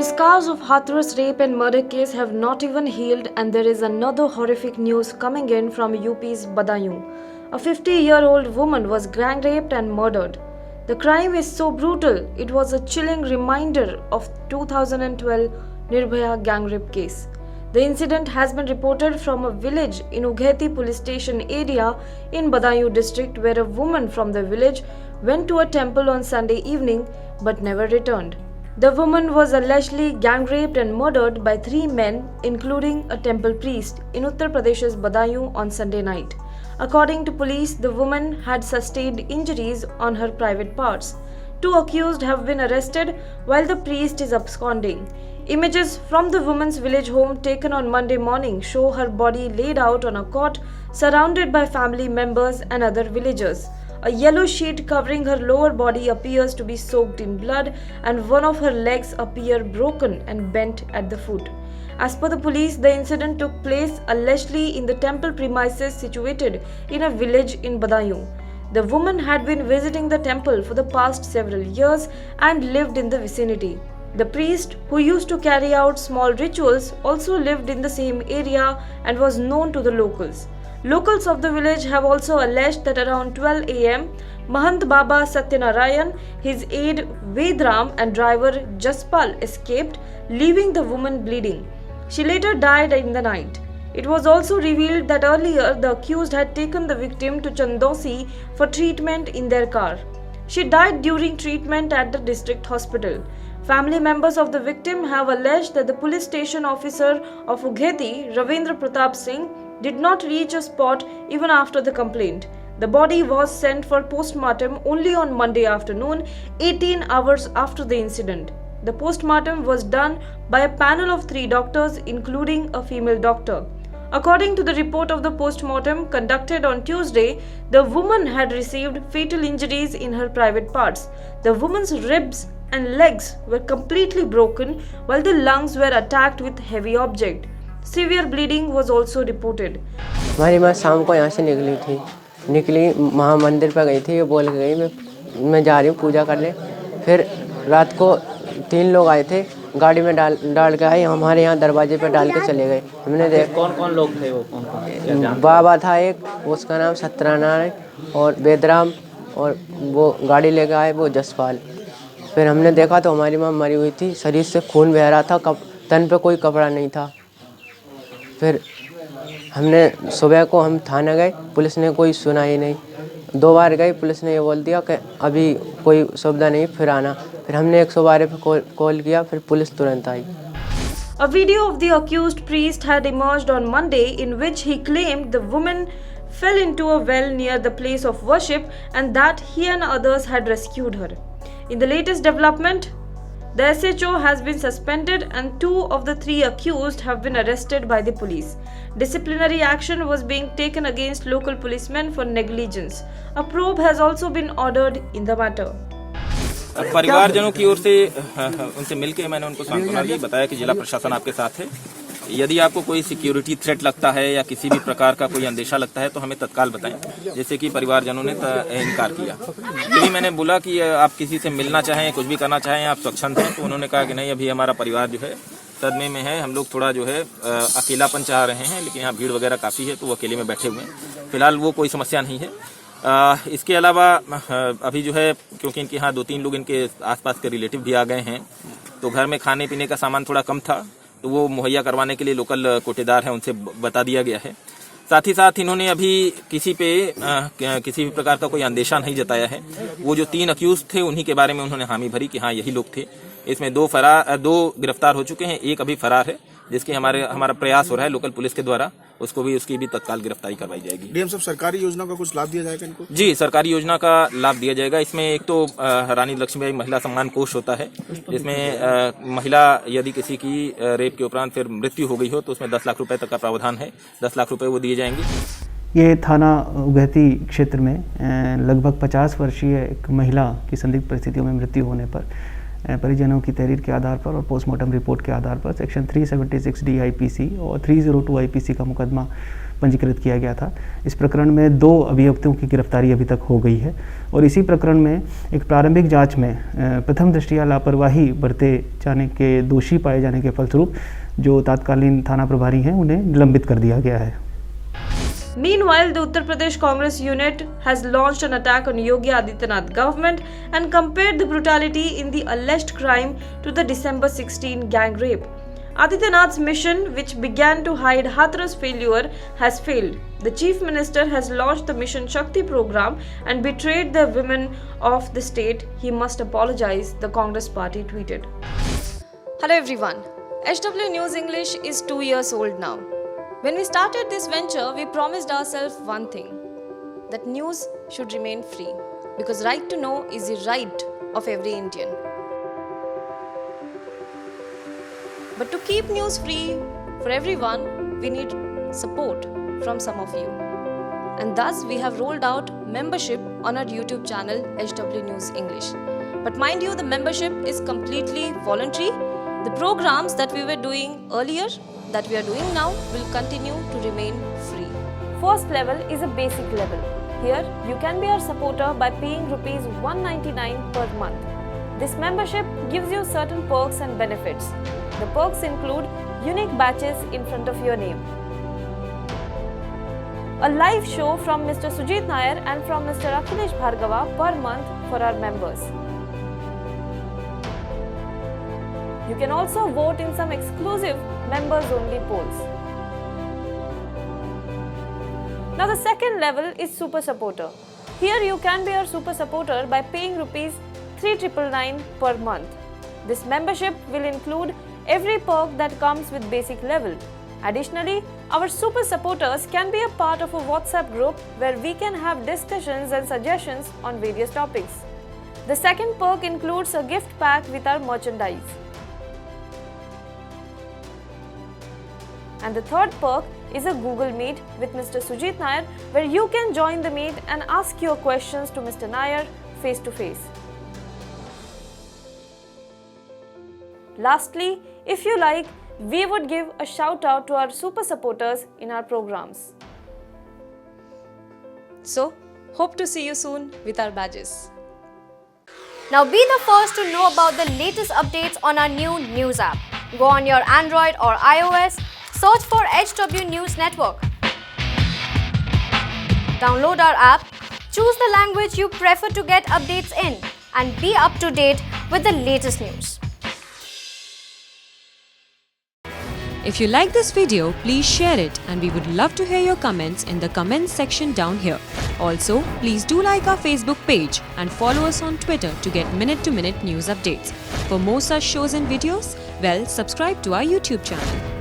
scars of Hathras rape and murder case have not even healed, and there is another horrific news coming in from UP's Badaयूं. A 50-year-old woman was gang raped and murdered. The crime is so brutal, it was a chilling reminder of 2012 Nirbhaya gang rape case. The incident has been reported from a village in Ugheti police station area in Badaयूं district, where a woman from the village went to a temple on Sunday evening but never returned. The woman was allegedly gang raped and murdered by 3 men, including a temple priest, in Uttar Pradesh's Badaयूं on Sunday night. According to police, the woman had sustained injuries on her private parts. 2 accused have been arrested while the priest is absconding. Images from the woman's village home taken on Monday morning show her body laid out on a cot surrounded by family members and other villagers. A yellow sheet covering her lower body appears to be soaked in blood, and one of her legs appear broken and bent at the foot. As per the police, the incident took place allegedly in the temple premises situated in a village in Badaयूं. The woman had been visiting the temple for the past several years and lived in the vicinity. The priest, who used to carry out small rituals, also lived in the same area and was known to the locals. Locals of the village have also alleged that around 12 am, Mahant Baba Satyanarayan, his aide Vedram and driver Jaspal escaped, leaving the woman bleeding. She later died in the night. It was also revealed that earlier the accused had taken the victim to Chandosi for treatment in their car. She died during treatment at the district hospital. Family members of the victim have alleged that the police station officer of Ugheti, Ravindra Pratap Singh, did not reach a spot even after the complaint. The body was sent for postmortem only on Monday afternoon, 18 hours after the incident. The postmortem was done by a panel of 3 doctors, including a female doctor. According to the report of the postmortem conducted on Tuesday, the woman had received fatal injuries in her private parts. The woman's ribs and legs were completely broken, while the lungs were attacked with heavy object. Severe bleeding was also reported. हमारी माँ शाम को यहाँ से निकली महा मंदिर पर गई थी। ये बोल के गई मैं जा रही हूँ पूजा करने। फिर रात को 3 लोग आए थे, गाड़ी में डाल के आए, हमारे यहाँ दरवाजे पर डाल के चले गए। हमने देखा कौन लोग थे वो, कौन बाबा था एक, उसका नाम सत्यनारायण, और वेदराम, और वो गाड़ी लेके आए वो जसपाल। फिर हमने देखा तो हमारी माँ मरी हुई थी, शरीर से खून बह रहा था, तन पे कोई कपड़ा नहीं था। फिर हमने सुबह को हम थाना गए, पुलिस ने कोई सुना ही नहीं। 2 बार गए, पुलिस ने ये बोल दिया कि अभी कोई सुविधा नहीं, फिर आना। फिर हमने 112 पे कॉल किया, फिर पुलिस तुरंत आई। A video of the accused priest had emerged on Monday in which he claimed the woman fell into a well near the place of worship and that he and others had rescued her. In the latest development, the SHO has been suspended and 2 of the 3 accused have been arrested by the police. Disciplinary action was being taken against local policemen for negligence. A probe has also been ordered in the matter. परिवारजनों की ओर से उनसे मिलकर मैंने उनको सांत्वना दी, बताया कि जिला प्रशासन आपके साथ है। यदि आपको कोई सिक्योरिटी थ्रेट लगता है या किसी भी प्रकार का कोई अंदेशा लगता है तो हमें तत्काल बताएं। जैसे कि परिवारजनों ने इनकार किया। यदि मैंने बोला कि आप किसी से मिलना चाहें, कुछ भी करना चाहें, आप स्वच्छंद हैं, तो उन्होंने कहा कि नहीं, अभी हमारा परिवार जो है सदमे में है, हम लोग थोड़ा जो है अकेलापन चाह रहे हैं, लेकिन यहाँ भीड़ वगैरह काफ़ी है तो वो अकेले में बैठे हुए हैं। फिलहाल वो कोई समस्या नहीं है। इसके अलावा अभी जो है, क्योंकि इनके यहाँ 2-3 लोग इनके आसपास के रिलेटिव भी आ गए हैं, तो घर में खाने पीने का सामान थोड़ा कम था, तो वो मुहैया करवाने के लिए लोकल कोटेदार हैं, उनसे बता दिया गया है। साथ ही साथ इन्होंने अभी किसी भी प्रकार का कोई अंदेशा नहीं जताया है। वो जो 3 अक्यूज थे उन्हीं के बारे में उन्होंने हामी भरी कि हाँ यही लोग थे। इसमें 2 गिरफ्तार हो चुके हैं, एक अभी फरार है, जिसके हमारा प्रयास हो रहा है लोकल पुलिस के द्वारा, उसकी भी तत्काल गिरफ्तारी करवाई जाएगी। डीएम साहब, सरकारी योजना का कुछ लाभ दिया जाएगा इनको? जी, सरकारी योजना का लाभ दिया जाएगा। इसमें एक तो रानी लक्ष्मीबाई महिला सम्मान कोष होता है, जिसमें महिला यदि किसी की रेप के उपरांत फिर मृत्यु हो गई हो तो उसमें 10 लाख रुपए तक का प्रावधान है। 10 लाख रुपए वो दिए जाएंगे। ये थाना उघेती क्षेत्र में लगभग 50 वर्षीय एक महिला की संदिग्ध परिस्थितियों में मृत्यु होने पर परिजनों की तहरीर के आधार पर और पोस्टमार्टम रिपोर्ट के आधार पर सेक्शन 376D IPC और 302 IPC का मुकदमा पंजीकृत किया गया था। इस प्रकरण में 2 अभियुक्तों की गिरफ्तारी अभी तक हो गई है और इसी प्रकरण में एक प्रारंभिक जांच में प्रथम दृष्टया लापरवाही बरते जाने के दोषी पाए जाने के फलस्वरूप जो तत्कालीन थाना प्रभारी हैं उन्हें निलंबित कर दिया गया है। Meanwhile, the Uttar Pradesh Congress unit has launched an attack on Yogi Adityanath government and compared the brutality in the alleged crime to the December 16 gang rape. Adityanath's mission, which began to hide Hathras' failure, has failed. The Chief Minister has launched the Mission Shakti program and betrayed the women of the state. He must apologize, the Congress party tweeted. Hello everyone. HW News English is 2 years old now. When we started this venture, we promised ourselves one thing, that news should remain free, because right to know is the right of every Indian. But to keep news free for everyone, we need support from some of you. And thus we have rolled out membership on our YouTube channel HW News English. But mind you, the membership is completely voluntary. The programs that we were doing earlier, that we are doing now, will continue to remain free. First level is a basic level. Here you can be our supporter by paying rupees 199 per month. This membership gives you certain perks and benefits. The perks include unique badges in front of your name, a live show from Mr. Sujit Nair and from Mr. Akhilesh Bhargava per month for our members. You can also vote in some exclusive members-only polls. Now the second level is Super Supporter. Here you can be our Super Supporter by paying rupees 3,999 per month. This membership will include every perk that comes with basic level. Additionally, our Super Supporters can be a part of a WhatsApp group where we can have discussions and suggestions on various topics. The second perk includes a gift pack with our merchandise. And the third perk is a Google Meet with Mr. Sujit Nair, where you can join the meet and ask your questions to Mr. Nair face to face. Lastly, if you like, we would give a shout out to our super supporters in our programs. So, hope to see you soon with our badges. Now be the first to know about the latest updates on our new news app. Go on your Android or iOS, search for HW News Network. Download our app, choose the language you prefer to get updates in, and be up to date with the latest news. If you like this video, please share it, and we would love to hear your comments in the comments section down here. Also, please do like our Facebook page and follow us on Twitter to get minute-to-minute news updates. For more such shows and videos, well, subscribe to our YouTube channel.